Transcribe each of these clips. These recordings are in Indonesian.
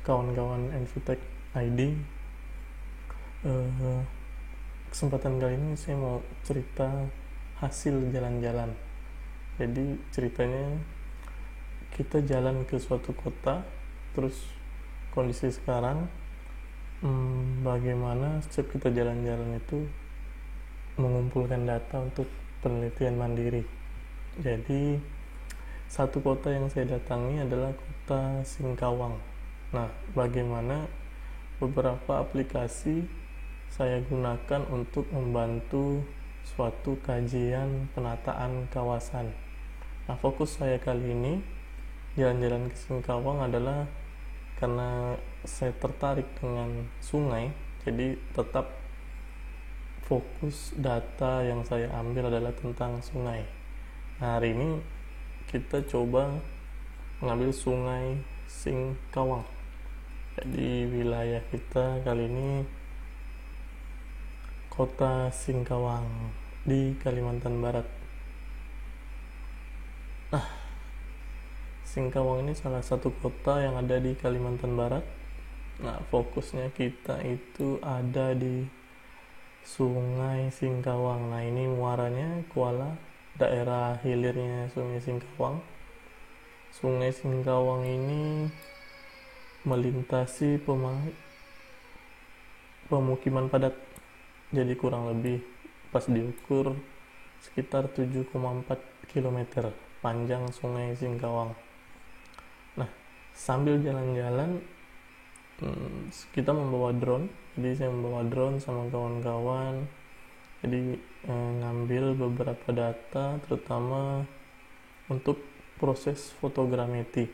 kawan-kawan Envitech ID. Kesempatan kali ini saya mau cerita hasil jalan-jalan. Jadi ceritanya kita jalan ke suatu kota, terus kondisi sekarang bagaimana setiap kita jalan-jalan itu mengumpulkan data untuk penelitian mandiri. Jadi satu kota yang saya datangi adalah kota Singkawang. Nah, bagaimana beberapa aplikasi saya gunakan untuk membantu suatu kajian penataan kawasan. Nah, fokus saya kali ini jalan-jalan ke Singkawang adalah karena saya tertarik dengan sungai, jadi tetap fokus data yang saya ambil adalah tentang sungai. Nah, hari ini kita coba mengambil sungai Singkawang. Jadi wilayah kita kali ini kota Singkawang di Kalimantan Barat. Nah, Singkawang ini salah satu kota yang ada di Kalimantan Barat. Nah, fokusnya kita itu ada di Sungai Singkawang. Nah, ini muaranya Kuala, daerah hilirnya Sungai Singkawang. Sungai Singkawang ini melintasi pemukiman padat. Jadi kurang lebih pas diukur sekitar 7,4 km panjang Sungai Singkawang. Nah, sambil jalan-jalan kita membawa drone. Jadi saya membawa drone sama kawan-kawan. Jadi ngambil beberapa data terutama untuk proses fotogrametri.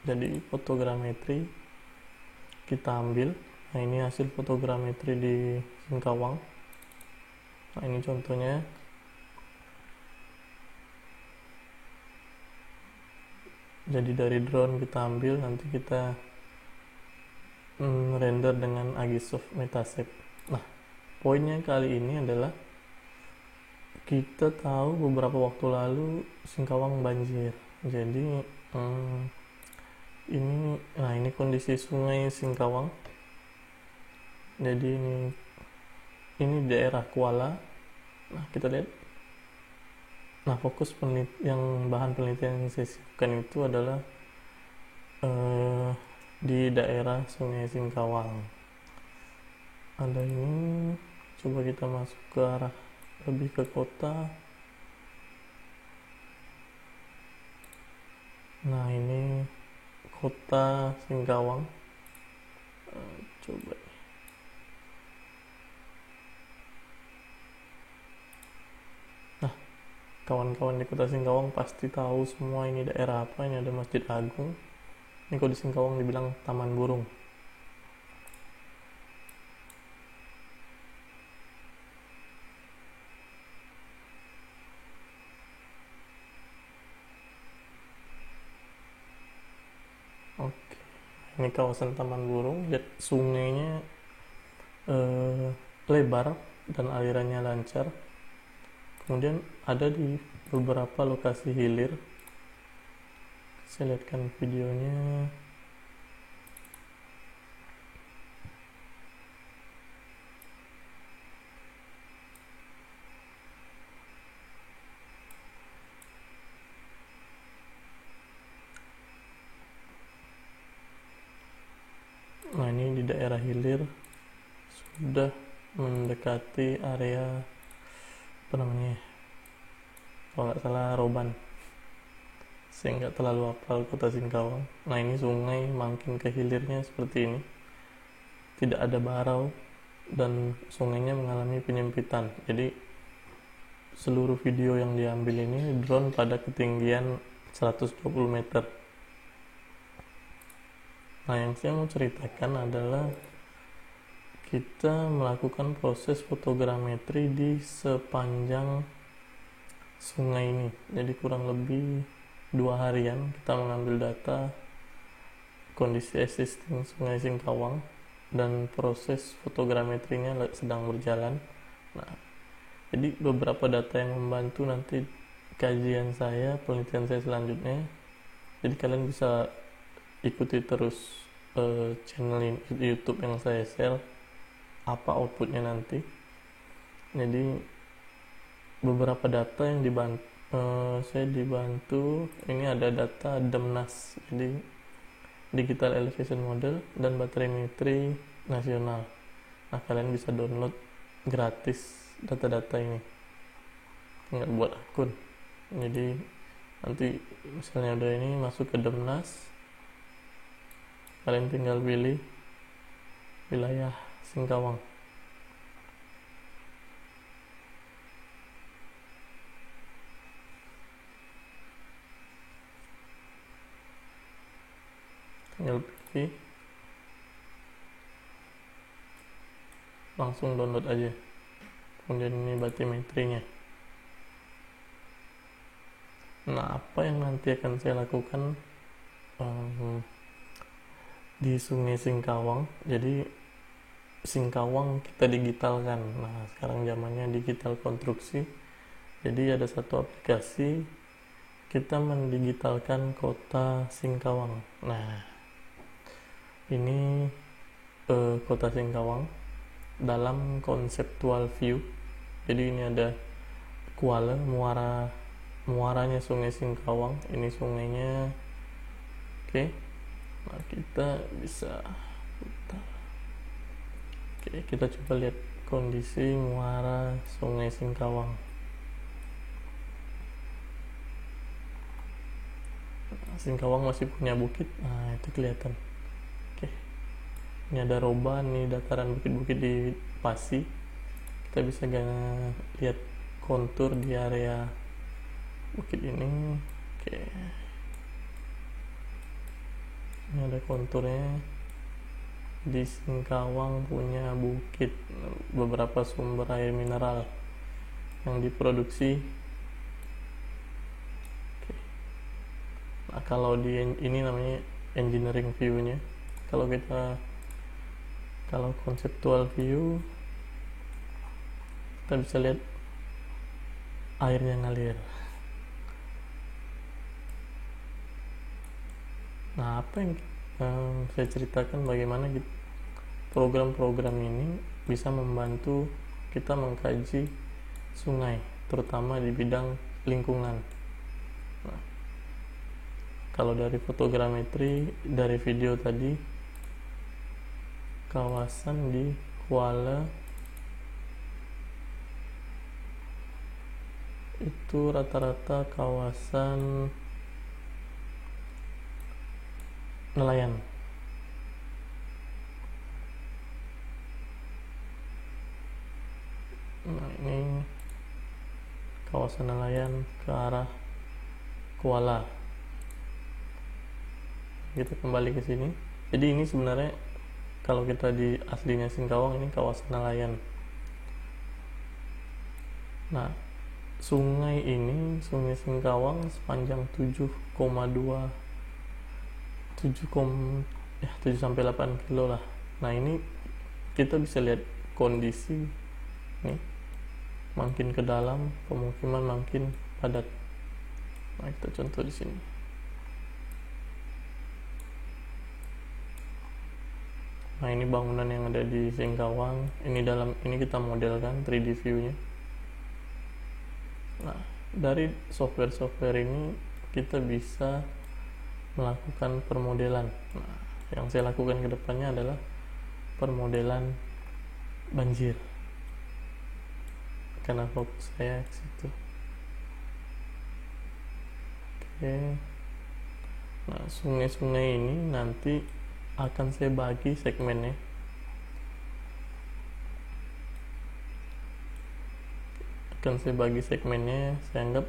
Jadi fotogrametri kita ambil. Nah, ini hasil fotogrametri di Singkawang. Nah, ini contohnya. Jadi dari drone kita ambil, nanti kita render dengan Agisoft Metashape. Nah, poinnya kali ini adalah kita tahu beberapa waktu lalu Singkawang banjir. Jadi ini kondisi Sungai Singkawang. Jadi ini daerah Kuala. Nah, kita lihat. Nah, fokus yang bahan penelitian yang saya siapkan itu adalah di daerah Sungai Singkawang. Ada ini, coba kita masuk ke arah lebih ke kota. Nah, ini kota Singkawang. Coba. Nah, kawan-kawan di kota Singkawang pasti tahu semua ini daerah apa. Ini ada Masjid Agung. Ini kalau di Singkawang dibilang Taman Burung. Oke, ini kawasan Taman Burung. Lihat sungainya lebar dan alirannya lancar. Kemudian ada di beberapa lokasi hilir. Saya lihatkan videonya. Nah, ini di daerah hilir sudah mendekati area kalau nggak salah Roban. Saya nggak terlalu hafal kota Singkawang. Nah, ini sungai makin ke hilirnya seperti ini, tidak ada barau dan sungainya mengalami penyempitan. Jadi seluruh video yang diambil ini drone pada ketinggian 120 meter. Nah, yang saya mau ceritakan adalah kita melakukan proses fotogrametri di sepanjang sungai ini. Jadi kurang lebih 2 harian kita mengambil data kondisi existing Sungai Singkawang dan proses fotogrametrinya sedang berjalan. Nah, jadi beberapa data yang membantu nanti kajian saya, penelitian saya selanjutnya. Jadi kalian bisa ikuti terus channel YouTube yang saya share apa outputnya nanti. Jadi beberapa data yang saya dibantu ini ada data DEMNAS, jadi Digital Elevation Model dan Baterimetri Nasional. Nah, kalian bisa download gratis data-data ini, tinggal buat akun. Jadi nanti misalnya udah ini masuk ke DEMNAS, kalian tinggal pilih wilayah Singkawang. Tinggal pilih, langsung download aja. Kemudian ini batimetrinya. Nah, apa yang nanti akan saya lakukan di Sungai Singkawang? Jadi Singkawang kita digitalkan. Nah, sekarang zamannya digital konstruksi. Jadi ada satu aplikasi kita mendigitalkan kota Singkawang. Nah, ini kota Singkawang dalam conceptual view. Jadi ini ada kuala muaranya Sungai Singkawang. Ini sungainya. Oke. Nah, kita bisa putar. Oke, kita coba lihat kondisi muara Sungai Singkawang. Nah, Singkawang masih punya bukit. Nah, itu kelihatan. Oke. Ini ada Roban, ini dataran bukit-bukit di Pasi. Kita bisa lihat kontur di area bukit ini. Oke. Ini ada konturnya. Di Singkawang punya bukit, beberapa sumber air mineral yang diproduksi. Oke. Nah, kalau ini namanya engineering view-nya. Kalau conceptual view, kita bisa lihat airnya ngalir. Nah, apa yang saya ceritakan bagaimana program-program ini bisa membantu kita mengkaji sungai, terutama di bidang lingkungan. Nah, kalau dari fotogrametri, dari video tadi, kawasan di Kuala itu rata-rata kawasan nelayan. Nah, ini kawasan nelayan ke arah Kuala. Kita kembali ke sini. Jadi ini sebenarnya kalau kita di aslinya Singkawang, ini kawasan nelayan. Nah, sungai Singkawang sepanjang 7,8 kilo lah. Nah, ini kita bisa lihat kondisi nih, makin ke dalam pemukiman makin padat. Nah, kita contoh di sini. Nah, ini bangunan yang ada di Singkawang. Ini kita modelkan 3D view-nya. Nah, dari software ini kita bisa melakukan permodelan. Nah, yang saya lakukan ke depannya adalah permodelan banjir, karena fokus saya ke situ. Oke. Nah, sungai-sungai ini nanti akan saya bagi segmennya. Saya anggap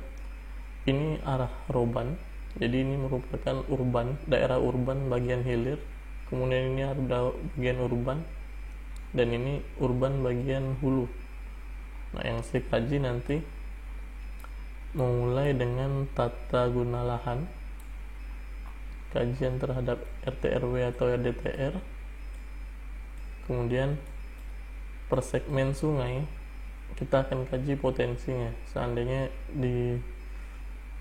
ini arah Roban. Jadi ini merupakan daerah urban bagian hilir. Kemudian ini ada bagian urban, dan ini urban bagian hulu. Nah, yang saya kaji nanti memulai dengan tata guna lahan, kajian terhadap RT/RW atau RDTR, kemudian per segmen sungai kita akan kaji potensinya. Seandainya di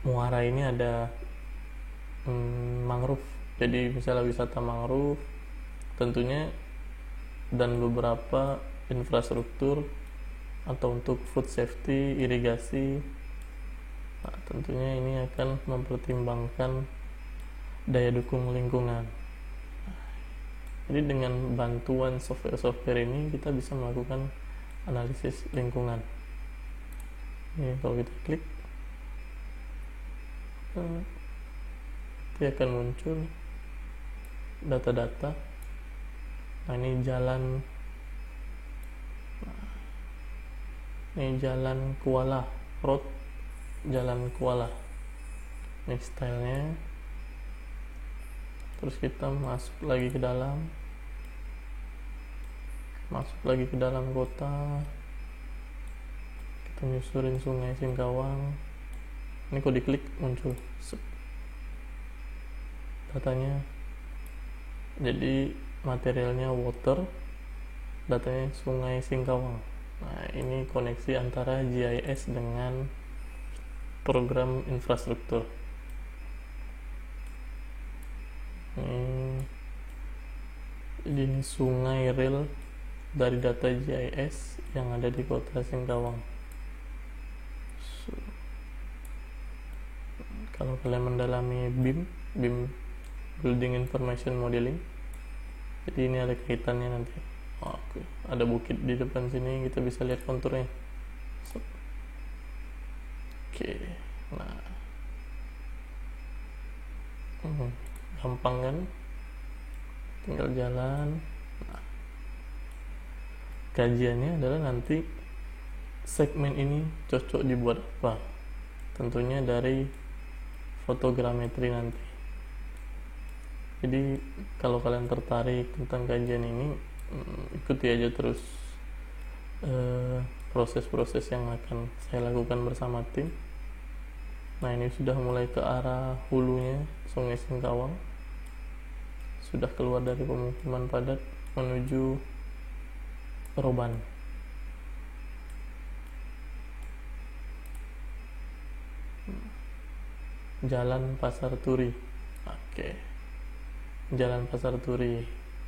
muara ini ada mangrove, jadi misalnya wisata mangrove, tentunya, dan beberapa infrastruktur atau untuk food safety, irigasi. Nah, tentunya ini akan mempertimbangkan daya dukung lingkungan. Jadi dengan bantuan software ini kita bisa melakukan analisis lingkungan. Ini kalau kita klik, nanti akan muncul data-data. Nah, ini jalan Kuala Road, jalan Kuala. Ini stylenya. Terus kita masuk lagi ke dalam kota, kita nyusurin Sungai Singkawang. Ini kalau diklik muncul datanya. Jadi materialnya water, datanya Sungai Singkawang. Nah, ini koneksi antara GIS dengan program infrastruktur. Jadi ini sungai rel dari data GIS yang ada di kota Singkawang. Kalau kalian mendalami BIM Building Information Modeling, jadi ini ada kaitannya nanti. Oke, ada bukit di depan sini, kita bisa lihat konturnya. Oke, nah, gampang kan, tinggal jalan. Nah, kajiannya adalah nanti segmen ini cocok dibuat apa, tentunya dari fotogrametri nanti. Jadi kalau kalian tertarik tentang kajian ini, ikuti aja terus proses-proses yang akan saya lakukan bersama tim. Nah, ini sudah mulai ke arah hulunya Sungai Singkawang, sudah keluar dari pemukiman padat menuju Roban. Jalan Pasar Turi. Oke, Jalan Pasar Turi,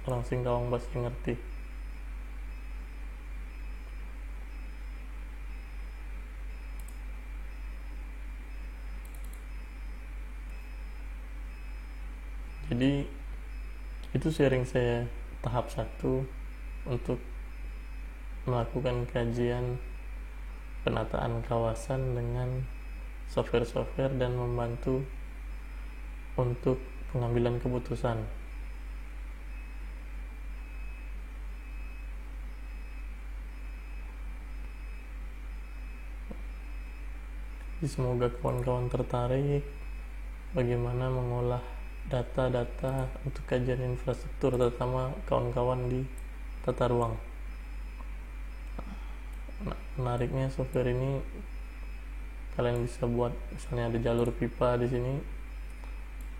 orang Singkawang pasti ngerti. Jadi itu sharing saya tahap 1 untuk melakukan kajian penataan kawasan dengan software-software dan membantu untuk pengambilan keputusan. Jadi semoga kawan-kawan tertarik bagaimana mengolah data-data untuk kajian infrastruktur, terutama kawan-kawan di tata ruang. Nah, menariknya software ini kalian bisa buat, misalnya ada jalur pipa di sini,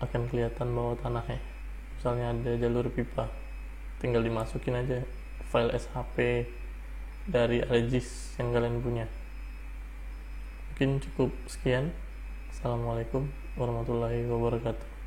akan kelihatan bawah tanahnya. Misalnya ada jalur pipa, tinggal dimasukin aja file SHP dari ArcGIS yang kalian punya. Mungkin cukup sekian. Assalamualaikum warahmatullahi wabarakatuh.